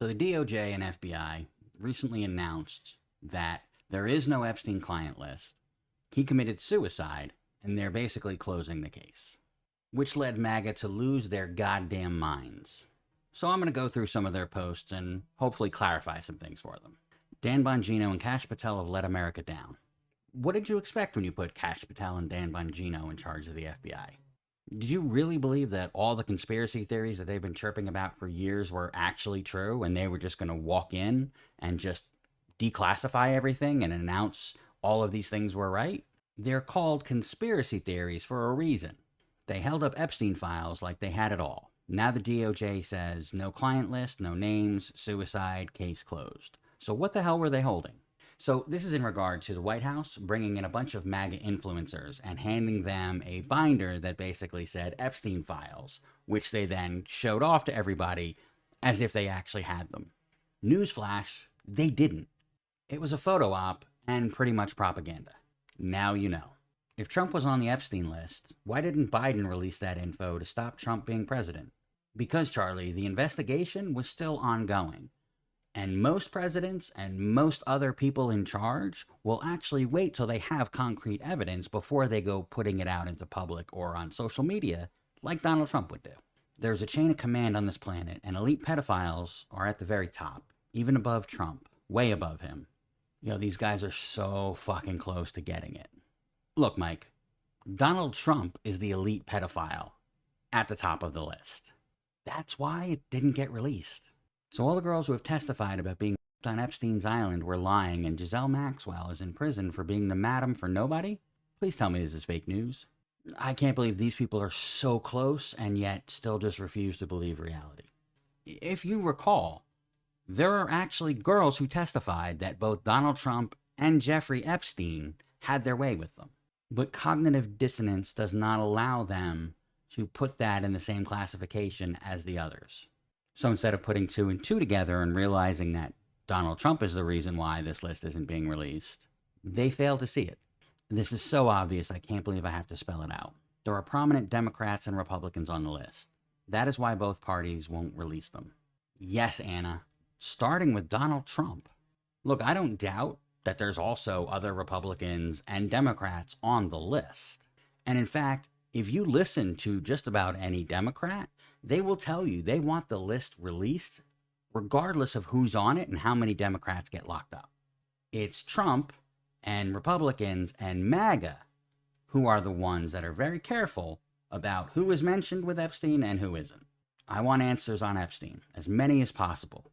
So the DOJ and FBI recently announced that there is no Epstein client list. He committed suicide, and they're basically closing the case, which led MAGA to lose their goddamn minds. So I'm going to go through some of their posts and hopefully clarify some things for them. Dan Bongino and Kash Patel have let America down. What did you expect when you put Kash Patel and Dan Bongino in charge of the FBI? Did you really believe that all the conspiracy theories that they've been chirping about for years were actually true and they were just going to walk in and just declassify everything and announce all of these things were right? They're called conspiracy theories for a reason. They held up Epstein files like they had it all. Now the DOJ says no client list, no names, suicide, case closed. So what the hell were they holding? So this is in regard to the White House bringing in a bunch of MAGA influencers and handing them a binder that basically said Epstein files, which they then showed off to everybody as if they actually had them. Newsflash, they didn't. It was a photo op and pretty much propaganda. Now you know. If Trump was on the Epstein list, why didn't Biden release that info to stop Trump being president? Because, Charlie, the investigation was still ongoing. And most presidents and most other people in charge will actually wait till they have concrete evidence before they go putting it out into public or on social media like Donald Trump would do. There's a chain of command on this planet, and elite pedophiles are at the very top, even above Trump, way above him. You know, these guys are so fucking close to getting it. Look, Mike, Donald Trump is the elite pedophile at the top of the list. That's why it didn't get released. So all the girls who have testified about being on Epstein's island were lying, and Giselle Maxwell is in prison for being the madam for nobody? Please tell me this is fake news. I can't believe these people are so close and yet still just refuse to believe reality. If you recall, there are actually girls who testified that both Donald Trump and Jeffrey Epstein had their way with them. But cognitive dissonance does not allow them to put that in the same classification as the others. So instead of putting two and two together and realizing that Donald Trump is the reason why this list isn't being released, they fail to see it. This is so obvious, I can't believe I have to spell it out. There are prominent Democrats and Republicans on the list. That is why both parties won't release them. Yes, Anna, starting with Donald Trump. Look, I don't doubt that there's also other Republicans and Democrats on the list. And in fact, if you listen to just about any Democrat, they will tell you they want the list released regardless of who's on it and how many Democrats get locked up. It's Trump and Republicans and MAGA who are the ones that are very careful about who is mentioned with Epstein and who isn't. I want answers on Epstein, as many as possible.